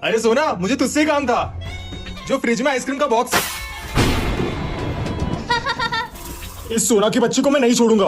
अरे सोना, मुझे तुझसे काम था। जो फ्रिज में आइसक्रीम का बॉक्स। इस सोना की बच्ची को मैं नहीं छोड़ूंगा।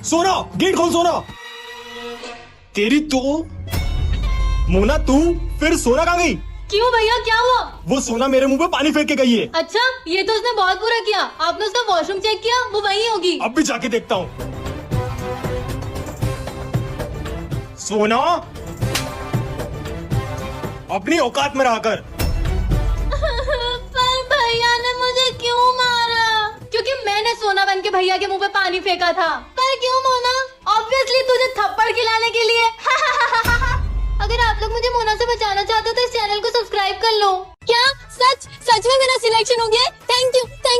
सोना, गेट खोल सोना। तेरी तो मोना, तू फिर सोना कहाँ गई? क्यों भैया, क्या हुआ? वो सोना मेरे मुंह पे पानी फेंक के गई है। अच्छा, ये तो उसने बहुत बुरा किया। आपने उसका वॉशरूम चेक किया? वो वहीं होगी। अब भी जाके देखता हूँ। सोना, अपनी औकात में रहकर। पर भैया ने मुझे क्यों मारा? क्योंकि मैंने सोना बन के भैया के मुंह पे पानी फेंका था। पर क्यों मोना? ऑब्वियसली तुझे थप्पड़ खिलाने के लिए। अगर आप लोग मुझे मोना से बचाना चाहते हो तो इस चैनल को सब्सक्राइब कर लो। क्या सच में मेरा सिलेक्शन हो गया? Thank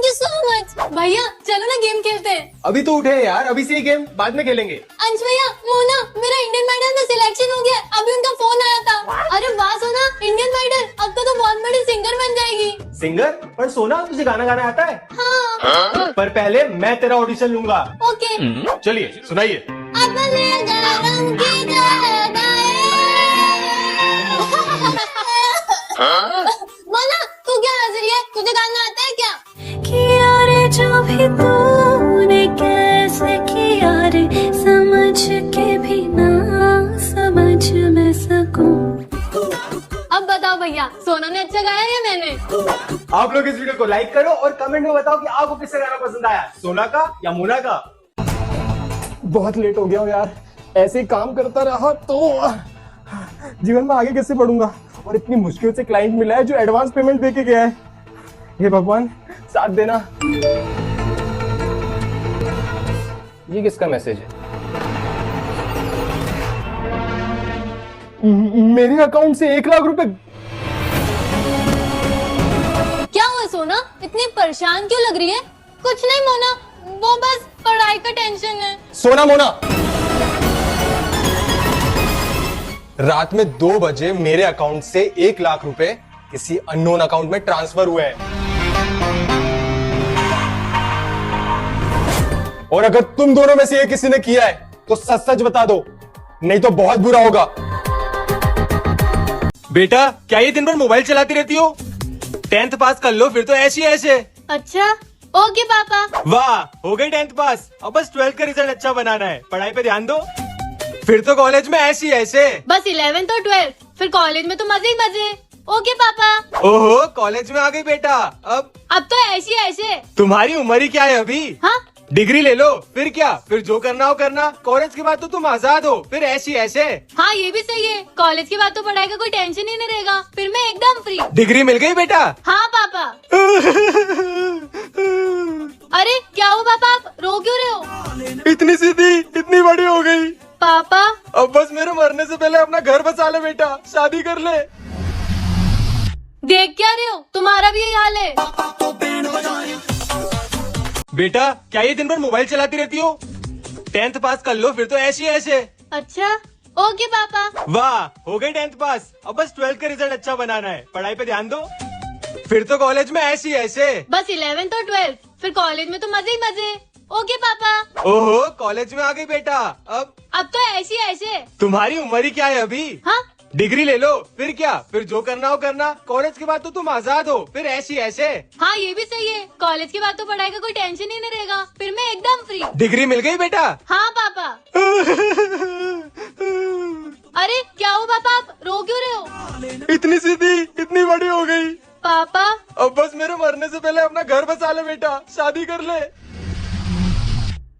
you so much. भैया चलो ना गेम खेलते हैं। अभी तो उठे यार, अभी से ही गेम बाद में खेलेंगे। अंश भैया, मोना, मेरा इंडियन आइडल में सिलेक्शन हो गया। अभी उनका फोन आया था। अरे वाह सोना, इंडियन आइडल, अब तो बहुत बड़ी सिंगर बन जाएगी। सिंगर? पर सोना, तुझे गाना गाना आता है? हाँ। पर पहले मैं तेरा ऑडिशन लूंगा। ओके। चलिए सुनाइए। अपने गरम की जगाए। मोना, तू क्या हंस रही है? तुझे गाना आता है क्या? किया रे जो भी तूने कैसे किया रे, समझ के भी ना समझ मैं सकूं। अब बताओ भैया, सोना ने अच्छा गाया या मैंने? आप लोग इस वीडियो को लाइक करो और कमेंट में बताओ कि आपको किसका गाना पसंद आया, सोना का या मोना का। बहुत लेट हो गया हूँ यार। ऐसे ही काम करता रहा तो जीवन में आगे कैसे बढ़ूंगा। और इतनी मुश्किल से क्लाइंट मिला है जो एडवांस पेमेंट देके गया है। हे भगवान, साथ देना। ये किसका मैसेज है? मेरे अकाउंट से 1 लाख रुपए। क्या हुआ सोना, इतनी परेशान क्यों लग रही है? कुछ नहीं मोना, वो बस पढ़ाई का टेंशन है। सोना मोना, रात में 2 बजे मेरे अकाउंट से 1 लाख रुपए किसी अननोन अकाउंट में ट्रांसफर हुए हैं। और अगर तुम दोनों में से किसी ने किया है तो सच सच बता दो, नहीं तो बहुत बुरा होगा। बेटा, क्या ये दिन भर मोबाइल चलाती रहती हो? 10th पास कर लो, फिर तो ऐसी ऐसे। अच्छा, ओके पापा। वाह, हो गई 10th पास। अब बस 12th का रिजल्ट अच्छा बनाना है। पढ़ाई पे ध्यान दो, फिर तो कॉलेज में ऐसी ऐसे। बस 11th और 12th, फिर कॉलेज में तो मजे ही मजे। ओके पापा। ओहो, कॉलेज में आ गई बेटा। अब तो ऐसी ऐसे। तुम्हारी उम्र ही क्या है अभी? हाँ, डिग्री ले लो, फिर क्या, फिर जो करना हो करना। कॉलेज के बाद तो तुम आजाद हो, फिर ऐसी ऐसे। हाँ ये भी सही है। कॉलेज के बाद तो पढ़ाई का कोई टेंशन ही नहीं रहेगा, फिर मैं एकदम फ्री। डिग्री मिल गई बेटा? हाँ पापा। अरे क्या हुआ पापा, आप रो क्यों रहे हो? इतनी सीधी, इतनी बड़ी हो गई। पापा, अब बस मेरे मरने से पहले अपना घर बसा ले बेटा, शादी कर ले। देख क्या रहे हो, तुम्हारा भी यही हाल है। बेटा, क्या ये दिन भर मोबाइल चलाती रहती हो? 10th पास कर लो, फिर तो ऐसी ऐसे। अच्छा, ओके पापा। वाह, हो गई 10th पास। अब बस 12th का रिजल्ट अच्छा बनाना है। पढ़ाई पे ध्यान दो, फिर तो कॉलेज में ऐसी ऐसे। बस 11th और 12th, फिर कॉलेज में तो मजे ही मजे। ओके पापा। ओहो, कॉलेज में आ गई बेटा। अब तो ऐसी ऐसे। तुम्हारी उम्र ही क्या है अभी? हाँ, डिग्री ले लो, फिर क्या, फिर जो करना हो करना। कॉलेज के बाद तो तुम आजाद हो, फिर ऐसी ऐसे। हाँ ये भी सही है। कॉलेज के बाद तो पढ़ाई का कोई टेंशन ही नहीं रहेगा, फिर मैं एकदम फ्री। डिग्री मिल गई बेटा? हाँ पापा। अरे क्या हुआ पापा, आप रो क्यों रहे हो? इतनी सीधी, इतनी बड़ी हो गई। पापा, अब बस मेरे मरने से पहले अपना घर बसा ले बेटा, शादी कर ले।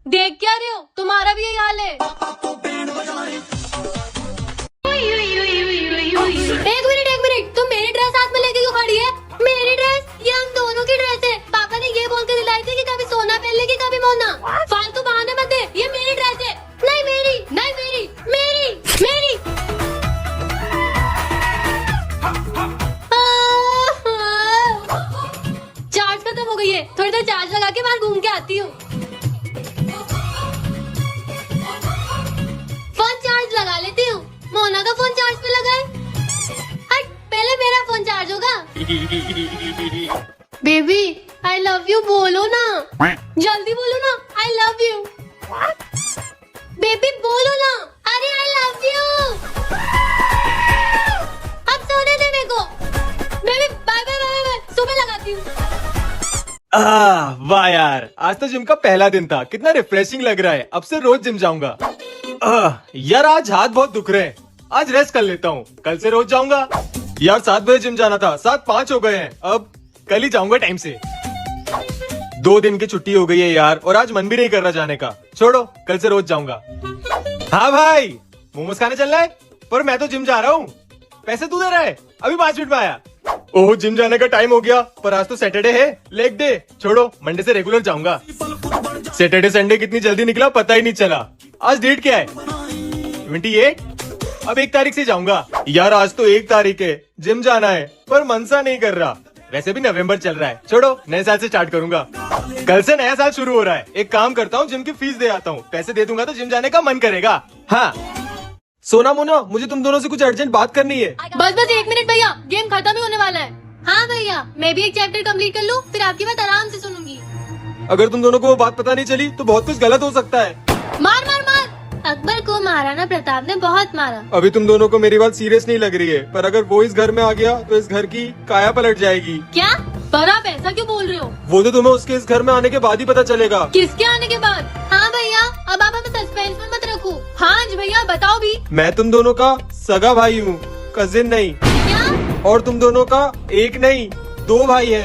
देख क्या रहे हो, तुम्हारा भी यही हाल है। एक मिनट, तुम मेरी ड्रेस हाथ में लेके क्यों खड़ी है? मेरी ड्रेस? ये हम दोनों की ड्रेस है। पापा ने ये बोल के दिलाई थी कि कभी सोना पहन लेगी, कभी मोना। फालतू बहाने मत दे, ये मेरी ड्रेस है। नहीं मेरी, नहीं मेरी, मेरी मेरी। चार्ज खत्म हो गई है, थोड़ी देर चार्ज लगा के बाहर घूम के आती हूँ। फोन चार्ज लगा लेती हूँ। मोना का फोन चार्ज पे लगाए। हट, पहले मेरा फोन चार्ज होगा। बेबी आई लव यू बोलो ना, जल्दी बोलो ना, आई लव यू। बेबी बोलो ना, अरे आई लव यू। वाह यार, आज तो जिम का पहला दिन था, कितना रिफ्रेशिंग लग रहा है। अब से रोज जिम जाऊंगा। यार आज हाथ बहुत दुख रहे हैं, आज रेस्ट कर लेता हूँ, कल से रोज जाऊंगा। यार 7 बजे जिम जाना था, 7:05 हो गए हैं, अब कल ही जाऊंगा टाइम से। 2 दिन की छुट्टी हो गई है यार, और आज मन भी नहीं कर रहा जाने का। छोड़ो, कल से रोज जाऊंगा। हाँ भाई, मोमोज खाने चलना है? पर मैं तो जिम जा रहा हूँ। पैसे तू दे रहा है? अभी 5 मिनट में आया। ओह, जिम जाने का टाइम हो गया, पर आज तो सैटरडे है, लेग डे। छोड़ो, मंडे से रेगुलर जाऊंगा। सैटरडे संडे कितनी जल्दी निकला पता ही नहीं चला। आज डेट क्या है? 28। अब 1 तारीख से जाऊंगा। यार आज तो 1 तारीख है, जिम जाना है, पर मन सा नहीं कर रहा। वैसे भी नवंबर चल रहा है, छोड़ो, नए साल से स्टार्ट करूंगा। कल से नया साल शुरू हो रहा है। एक काम करता हूँ, जिम की फीस दे आता हूँ, पैसे दे दूंगा तो जिम जाने का मन करेगा। हाँ सोना मोना, मुझे तुम दोनों से कुछ अर्जेंट बात करनी है। बस 1 मिनट भैया, गेम खत्म ही होने वाला है। हाँ भैया, मैं भी एक चैप्टर कंप्लीट कर लूँ, फिर आपकी बात आराम से सुनूंगी। अगर तुम दोनों को वो बात पता नहीं चली तो बहुत कुछ गलत हो सकता है। मार मार मार। अकबर को महाराणा प्रताप ने बहुत मारा। अभी तुम दोनों को मेरी बात सीरियस नहीं लग रही है, पर अगर वो इस घर में आ गया तो इस घर की काया पलट जाएगी। क्या? पर आप ऐसा क्यों बोल रहे हो? वो तो तुम्हें उसके इस घर में आने के बाद ही पता चलेगा। किसके आने के बाद? हाँ भैया, अब आप हमें सस्पेंस में मत रखो। हाँ जी भैया, बताओ भी। मैं तुम दोनों का सगा भाई हूँ, कजिन नहीं। क्या? और तुम दोनों का एक नहीं 2 भाई है।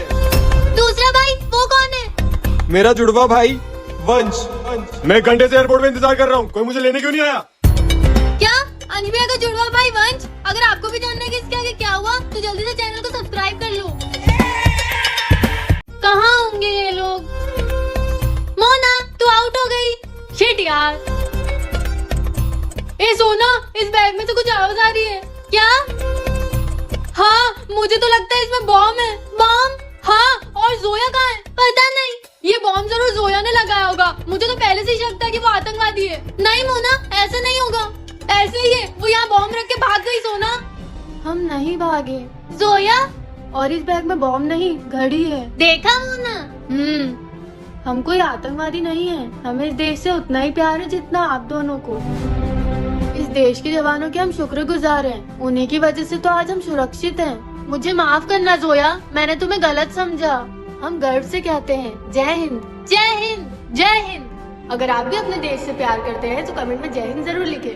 दूसरा भाई वो कौन है? मेरा जुड़वा भाई वंश। मैं घंटे से एयरपोर्ट में इंतजार कर रहा हूँ, कोई मुझे लेने क्यों नहीं आया? क्या? अनबिया का जुड़वा भाई वंश? अगर आपको भी जानना है कि इसके आगे क्या हुआ तो जल्दी से चैनल को सब्सक्राइब कर लो। कहाँ होंगे ये लोग? मोना, तू आउट हो गई। शिट यार। ए सोना, इस बैग में से कुछ आवाज आ रही है। क्या? हाँ, मुझे तो लगता है इसमें बॉम्ब है। बॉम्ब? हाँ, और जोया कहाँ है? पता नहीं। ये बॉम्ब जरूर जोया ने लगाया होगा। मुझे तो पहले से ही शक था कि वो आतंकवादी है। नहीं मोना, ऐसा नहीं होगा। ऐसे ही है, वो यहाँ बॉम्ब रख के भाग गई। सोना, हम नहीं भागे। जोया, और इस बैग में बॉम्ब नहीं, घड़ी है। देखा मोना? हम कोई आतंकवादी नहीं है। हमें इस देश से उतना ही प्यार है जितना आप दोनों को। इस देश के जवानों के हम शुक्रगुजार हैं। उन्हीं की वजह से तो आज हम सुरक्षित हैं। मुझे माफ करना जोया, मैंने तुम्हें गलत समझा। हम गर्व से कहते हैं जय हिंद। जय हिंद, जय हिंद। अगर आप भी अपने देश से प्यार करते हैं तो कमेंट में जय हिंद जरूर लिखें।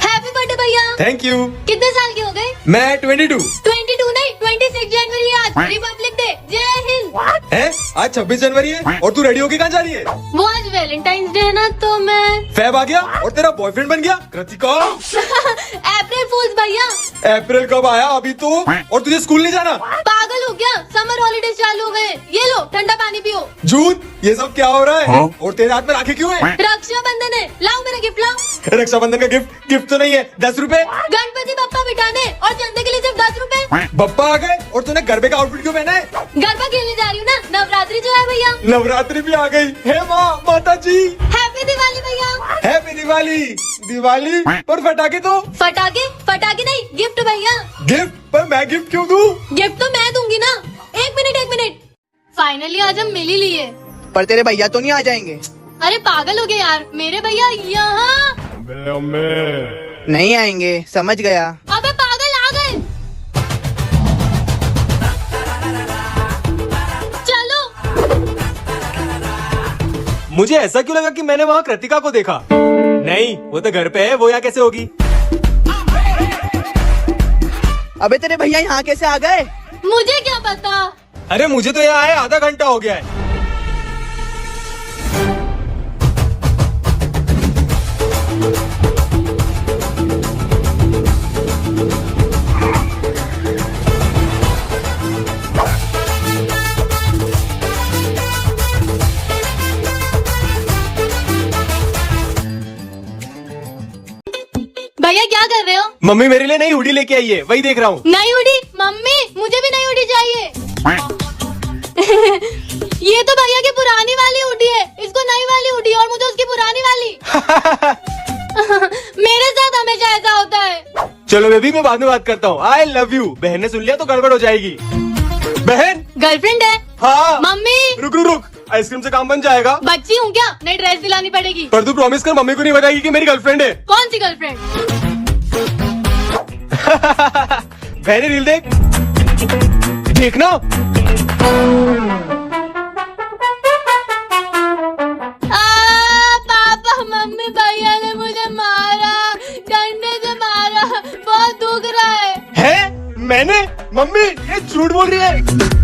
हैप्पी बर्थडे भैया। Thank you. कितने साल के हो गए? मैं 22। 22 नहीं, 26 जनवरी है आज, रिपब्लिक डे। जय हिंद। है? आज 26 जनवरी है और तू रेडी होके कहाँ जा रही है? वो आज वैलेंटाइंस डे है ना, तो मैं फैब आ गया और तेरा बॉयफ्रेंड बन गया। कृतिका अप्रैल फूल्स भैया। अप्रैल कब आया अभी तो? और तुझे स्कूल नहीं जाना? पागल हो क्या? समर हॉलीडेज चालू हो गए। ये लो, ठंडा पानी पियो। जून, ये सब क्या हो रहा है? और तेरे हाथ में राखी क्यों है? रक्षाबंधन है, लाओ मेरा गिफ्ट लाओ। रक्षाबंधन का गिफ्ट तो नहीं है। 10 रुपए। गणपति बप्पा बिठाने और चंदे के लिए सिर्फ 10 रुपए। बप्पा आ गए और तूने गरबे का आउटफिट क्यों पहना है? गरबा खेलने जा रही हूँ ना, नवरात्रि जो है भैया। नवरात्रि भी आ गई। हे माँ, माता जी, हैप्पी दिवाली भैया। हैप्पी दिवाली। दिवाली पर पटाखे तो? फटाके? फटाके नहीं, गिफ्ट भैया। गिफ्ट? पर मैं गिफ्ट क्यों दूं? गिफ्ट तो मैं दूंगी ना। एक मिनट। फाइनली आज हम मिल ही लिए। पर तेरे भैया तो नहीं आ जाएंगे? अरे पागल हो गए यार, मेरे भैया यहाँ नहीं आएंगे, समझ गया। अबे पागल, आ गए। चलो। मुझे ऐसा क्यों लगा कि मैंने वहाँ कृतिका को देखा? नहीं, वो तो घर पे है, वो यहाँ कैसे होगी? अबे तेरे भैया यहाँ कैसे आ गए? मुझे क्या पता। अरे मुझे तो यहाँ आए आधा घंटा हो गया है। भैया क्या कर रहे हो? मम्मी मेरे लिए नई हुडी लेके आई है, वही देख रहा हूँ। नई हुडी? मम्मी मुझे भी नई हुडी चाहिए। ये तो भैया की पुरानी वाली हुडी है, इसको नई वाली हुडी और मुझे उसकी पुरानी वाली। मेरे साथ हमेशा ऐसा होता है। चलो बेबी, मैं बाद में बात करता हूँ। I love you. बहन ने सुन लिया तो गड़बड़ हो जाएगी। बहन गर्लफ्रेंड है? हाँ। मम्मी रुक, आइसक्रीम से काम बन जाएगा। बच्ची हूँ क्या? नई ड्रेस दिलानी पड़ेगी। पर तू प्रॉमिस कर, मम्मी को नहीं बताएगी कि मेरी गर्लफ्रेंड है। कौन सी गर्लफ्रेंड? बहनी रील देख, देखना। मैंने? मम्मी ये झूठ बोल रही है।